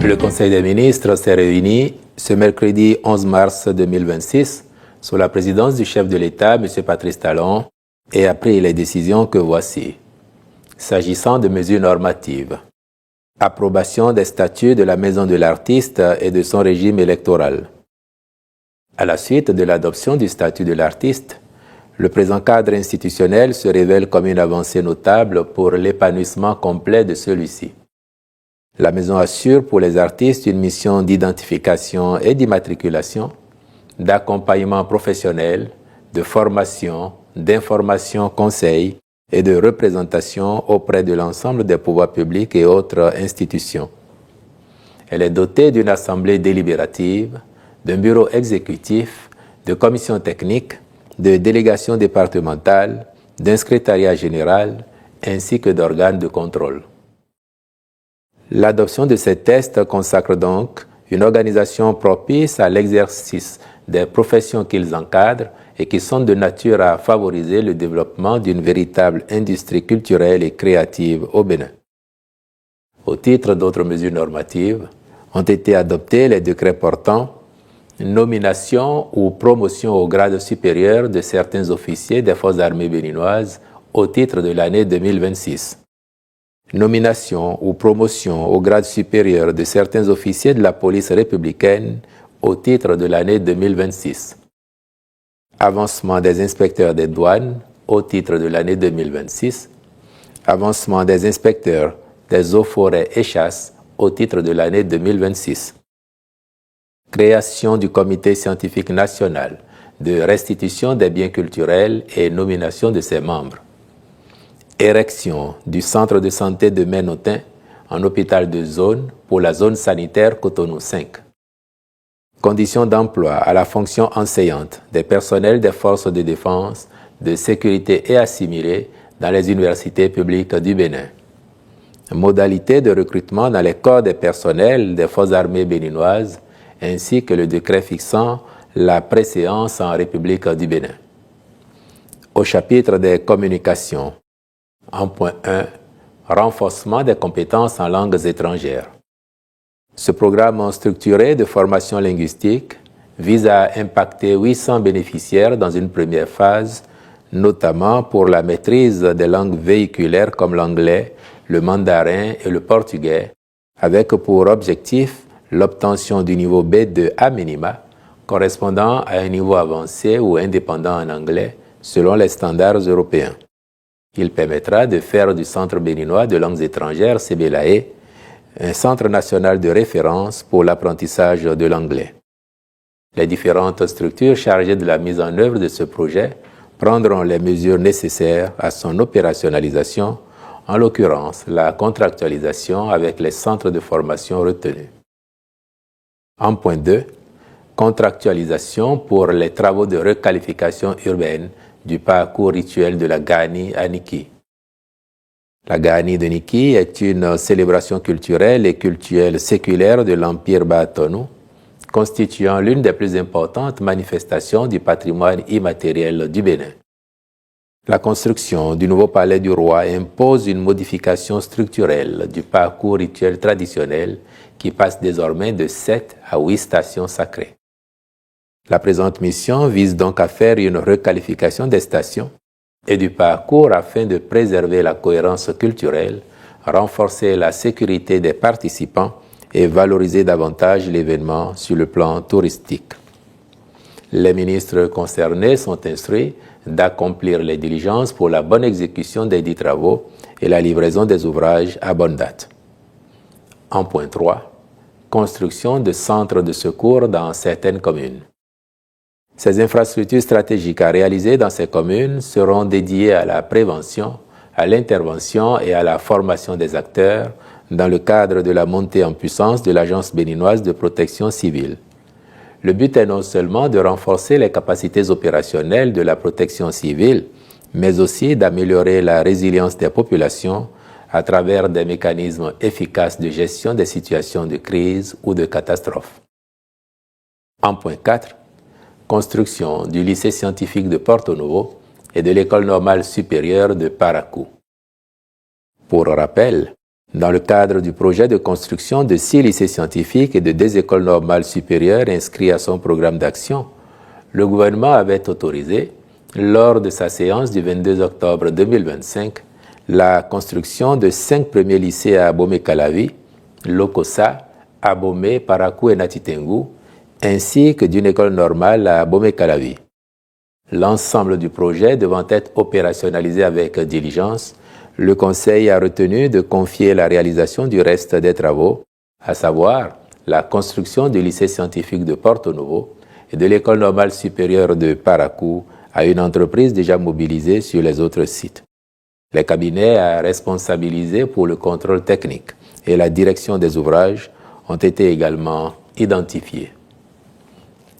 Le Conseil des ministres s'est réuni ce mercredi 11 mars 2026 sous la présidence du chef de l'État, M. Patrice Talon, et a pris les décisions que voici. S'agissant de mesures normatives, approbation des statuts de la Maison de l'Artiste et de son régime électoral. À la suite de l'adoption du statut de l'artiste, le présent cadre institutionnel se révèle comme une avancée notable pour l'épanouissement complet de celui-ci. La Maison assure pour les artistes une mission d'identification et d'immatriculation, d'accompagnement professionnel, de formation, d'information conseil et de représentation auprès de l'ensemble des pouvoirs publics et autres institutions. Elle est dotée d'une assemblée délibérative, d'un bureau exécutif, de commissions techniques, de délégations départementales, d'un secrétariat général, ainsi que d'organes de contrôle. L'adoption de ces tests consacre donc une organisation propice à l'exercice des professions qu'ils encadrent et qui sont de nature à favoriser le développement d'une véritable industrie culturelle et créative au Bénin. Au titre d'autres mesures normatives, ont été adoptés les décrets portant nomination ou promotion au grade supérieur de certains officiers des forces armées béninoises au titre de l'année 2026. Nomination ou promotion au grade supérieur de certains officiers de la police républicaine au titre de l'année 2026. Avancement des inspecteurs des douanes au titre de l'année 2026. Avancement des inspecteurs des eaux, forêts et chasses au titre de l'année 2026. Création du comité scientifique national de restitution des biens culturels et nomination de ses membres. Érection du centre de santé de Ménotin en hôpital de zone pour la zone sanitaire Cotonou 5. Conditions d'emploi à la fonction enseignante des personnels des forces de défense, de sécurité et assimilés dans les universités publiques du Bénin. Modalités de recrutement dans les corps des personnels des forces armées béninoises, ainsi que le décret fixant la préséance en République du Bénin. Au chapitre des communications, en point 1, renforcement des compétences en langues étrangères. Ce programme structuré de formation linguistique vise à impacter 800 bénéficiaires dans une première phase, notamment pour la maîtrise des langues véhiculaires comme l'anglais, le mandarin et le portugais, avec pour objectif l'obtention du niveau B2 à minima, correspondant à un niveau avancé ou indépendant en anglais, selon les standards européens. Il permettra de faire du Centre béninois de langues étrangères, CBLAE, un centre national de référence pour l'apprentissage de l'anglais. Les différentes structures chargées de la mise en œuvre de ce projet prendront les mesures nécessaires à son opérationnalisation, en l'occurrence la contractualisation avec les centres de formation retenus. En point 2, contractualisation pour les travaux de requalification urbaine du parcours rituel de la Gani à Niki. La Gani de Niki est une célébration culturelle et cultuelle séculaire de l'Empire Batonou, constituant l'une des plus importantes manifestations du patrimoine immatériel du Bénin. La construction du nouveau palais du roi impose une modification structurelle du parcours rituel traditionnel qui passe désormais de 7 à 8 stations sacrées. La présente mission vise donc à faire une requalification des stations et du parcours afin de préserver la cohérence culturelle, renforcer la sécurité des participants et valoriser davantage l'événement sur le plan touristique. Les ministres concernés sont instruits d'accomplir les diligences pour la bonne exécution des dits travaux et la livraison des ouvrages à bonne date. En point 3, construction de centres de secours dans certaines communes. Ces infrastructures stratégiques à réaliser dans ces communes seront dédiées à la prévention, à l'intervention et à la formation des acteurs dans le cadre de la montée en puissance de l'Agence béninoise de protection civile. Le but est non seulement de renforcer les capacités opérationnelles de la protection civile, mais aussi d'améliorer la résilience des populations à travers des mécanismes efficaces de gestion des situations de crise ou de catastrophe. En point 4, construction du lycée scientifique de Porto Novo et de l'école normale supérieure de Parakou. Pour rappel, Dans le cadre du projet de construction de 6 lycées scientifiques et de 2 écoles normales supérieures inscrits à son programme d'action, le gouvernement avait autorisé, lors de sa séance du 22 octobre 2025, la construction de 5 premiers lycées à Abomey-Calavi, Lokossa, Abomey, Parakou et Natitengu, ainsi que d'une école normale à Abomey-Calavi. L'ensemble du projet devant être opérationnalisé avec diligence, le Conseil a retenu de confier la réalisation du reste des travaux, à savoir la construction du lycée scientifique de Porto Novo et de l'école normale supérieure de Parakou, à une entreprise déjà mobilisée sur les autres sites. Les cabinets à responsabiliser pour le contrôle technique et la direction des ouvrages ont été également identifiés.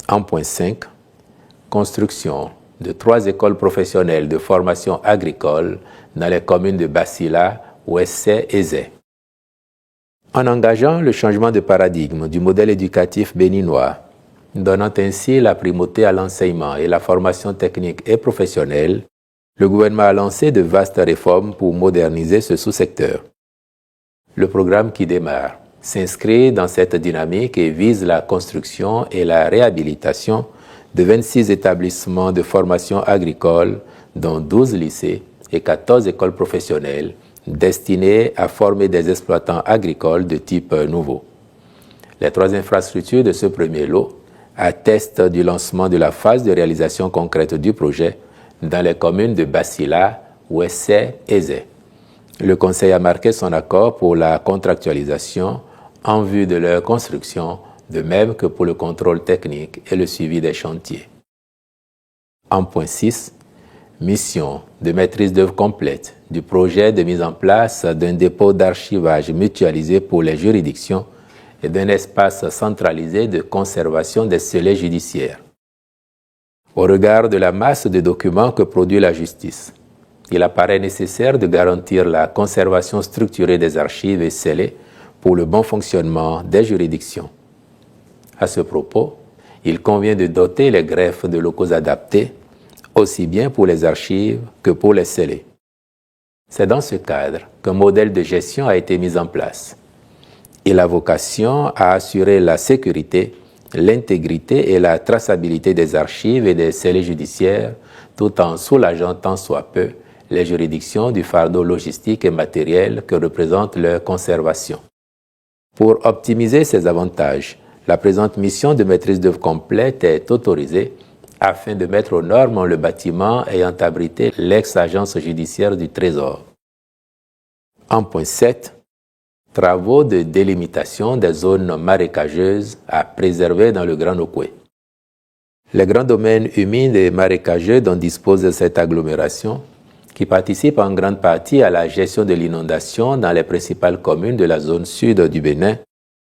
En point 5, construction de 3 écoles professionnelles de formation agricole dans les communes de Basila, Ouessé et Zé. En engageant le changement de paradigme du modèle éducatif béninois, donnant ainsi la primauté à l'enseignement et la formation technique et professionnelle, le gouvernement a lancé de vastes réformes pour moderniser ce sous-secteur. Le programme qui démarre s'inscrit dans cette dynamique et vise la construction et la réhabilitation de 26 établissements de formation agricole, dont 12 lycées et 14 écoles professionnelles, destinés à former des exploitants agricoles de type nouveau. Les 3 infrastructures de ce premier lot attestent du lancement de la phase de réalisation concrète du projet dans les communes de Basila, Ouessé et Zé. Le Conseil a marqué son accord pour la contractualisation en vue de leur construction, de même que pour le contrôle technique et le suivi des chantiers. En point 6, mission de maîtrise d'œuvre complète du projet de mise en place d'un dépôt d'archivage mutualisé pour les juridictions et d'un espace centralisé de conservation des scellés judiciaires. Au regard de la masse de documents que produit la justice, il apparaît nécessaire de garantir la conservation structurée des archives et scellés pour le bon fonctionnement des juridictions. À ce propos, il convient de doter les greffes de locaux adaptés, aussi bien pour les archives que pour les scellés. C'est dans ce cadre qu'un modèle de gestion a été mis en place. Il a vocation à assurer la sécurité, l'intégrité et la traçabilité des archives et des scellés judiciaires, tout en soulageant tant soit peu les juridictions du fardeau logistique et matériel que représente leur conservation. Pour optimiser ces avantages, la présente mission de maîtrise d'œuvre complète est autorisée afin de mettre aux normes le bâtiment ayant abrité l'ex-agence judiciaire du Trésor. En point 7, travaux de délimitation des zones marécageuses à préserver dans le Grand Nokoué. Les grands domaines humides et marécageux dont dispose cette agglomération, qui participe en grande partie à la gestion de l'inondation dans les principales communes de la zone sud du Bénin,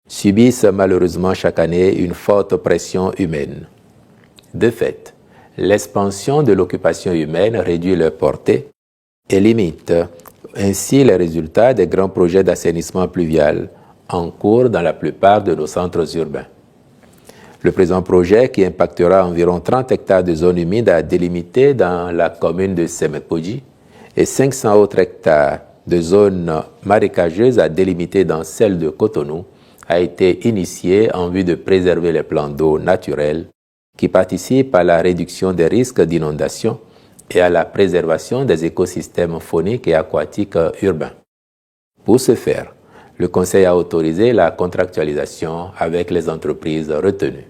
subissent malheureusement chaque année une forte pression humaine. De fait, l'expansion de l'occupation humaine réduit leur portée et limite ainsi les résultats des grands projets d'assainissement pluvial en cours dans la plupart de nos centres urbains. Le présent projet, qui impactera environ 30 hectares de zones humides à délimiter dans la commune de Semekoji et 500 autres hectares de zones marécageuses à délimiter dans celle de Cotonou, a été initié en vue de préserver les plans d'eau naturels qui participent à la réduction des risques d'inondation et à la préservation des écosystèmes fauniques et aquatiques urbains. Pour ce faire, le Conseil a autorisé la contractualisation avec les entreprises retenues.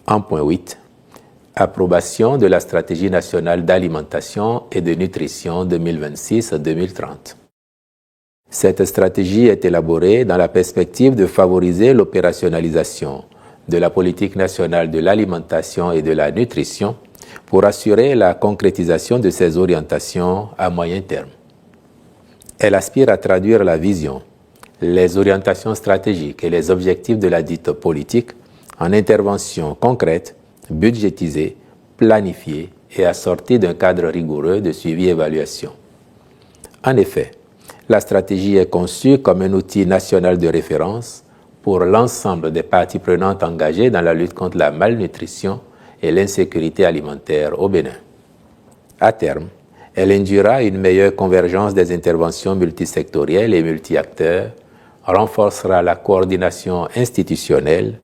En point 8, approbation de la stratégie nationale d'alimentation et de nutrition 2026-2030. Cette stratégie est élaborée dans la perspective de favoriser l'opérationnalisation de la politique nationale de l'alimentation et de la nutrition pour assurer la concrétisation de ces orientations à moyen terme. Elle aspire à traduire la vision, les orientations stratégiques et les objectifs de la dite politique en interventions concrètes, budgétisées, planifiées et assorties d'un cadre rigoureux de suivi et évaluation. En effet, la stratégie est conçue comme un outil national de référence pour l'ensemble des parties prenantes engagées dans la lutte contre la malnutrition et l'insécurité alimentaire au Bénin. À terme, Elle induira une meilleure convergence des interventions multisectorielles et multi-acteurs, renforcera la coordination institutionnelle,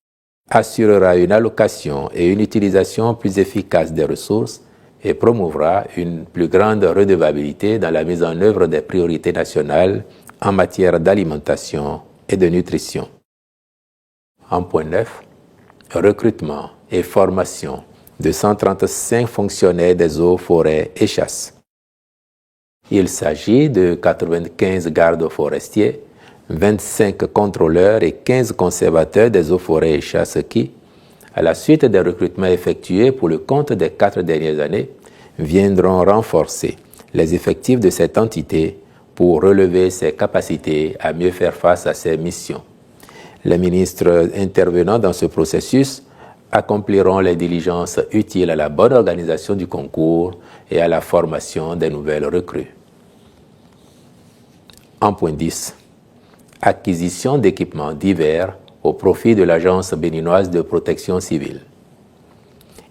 assurera une allocation et une utilisation plus efficace des ressources et promouvra une plus grande redevabilité dans la mise en œuvre des priorités nationales en matière d'alimentation et de nutrition. En point 9, recrutement et formation de 135 fonctionnaires des eaux, forêts et chasses. Il s'agit de 95 gardes forestiers, 25 contrôleurs et 15 conservateurs des eaux, forêts et chasses qui, à la suite des recrutements effectués pour le compte des 4 dernières années, viendront renforcer les effectifs de cette entité pour relever ses capacités à mieux faire face à ses missions. Les ministres intervenant dans ce processus accompliront les diligences utiles à la bonne organisation du concours et à la formation des nouvelles recrues. En point 10, acquisition d'équipements divers au profit de l'Agence béninoise de protection civile.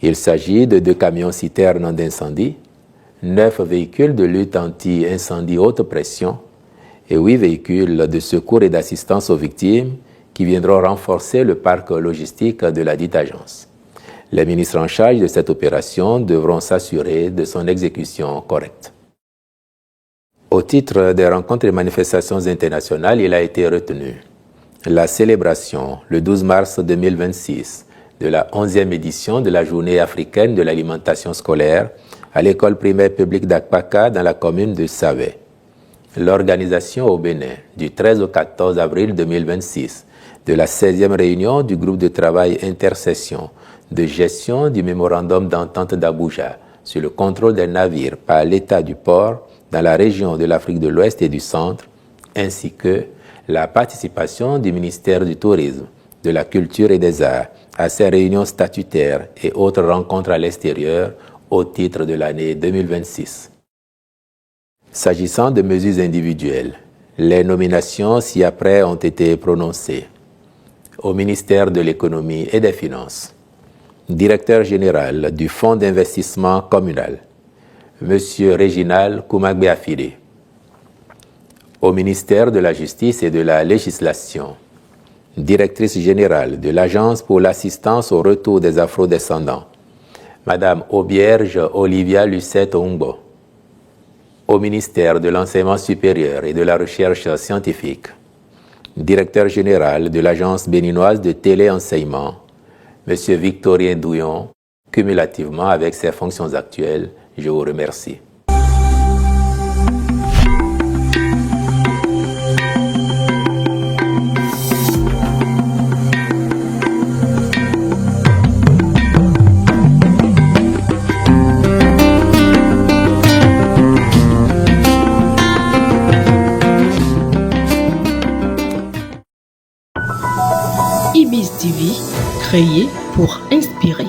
Il s'agit de 2 camions-citernes d'incendie, 9 véhicules de lutte anti-incendie haute pression et 8 véhicules de secours et d'assistance aux victimes qui viendront renforcer le parc logistique de la dite agence. Les ministres en charge de cette opération devront s'assurer de son exécution correcte. Au titre des rencontres et manifestations internationales, il a été retenu la célébration, le 12 mars 2026, de la 11e édition de la Journée africaine de l'alimentation scolaire à l'école primaire publique d'Akpaka dans la commune de Savé. L'organisation au Bénin du 13 au 14 avril 2026 de la 16e réunion du groupe de travail intercession de gestion du mémorandum d'entente d'Abuja sur le contrôle des navires par l'État du port dans la région de l'Afrique de l'Ouest et du Centre, ainsi que la participation du ministère du Tourisme, de la Culture et des Arts à ces réunions statutaires et autres rencontres à l'extérieur au titre de l'année 2026. S'agissant de mesures individuelles, les nominations ci-après ont été prononcées. Au ministère de l'Économie et des Finances, directeur général du Fonds d'investissement communal, M. Réginal Koumagbeafide. Au ministère de la Justice et de la Législation, directrice générale de l'Agence pour l'assistance au retour des afro-descendants, Mme Aubierge Olivia Lucette Ongbo. Au ministère de l'Enseignement supérieur et de la Recherche scientifique, directeur général de l'Agence béninoise de téléenseignement, M. Victorien Douillon, cumulativement avec ses fonctions actuelles, je vous remercie. IBIS TV, créé pour inspirer.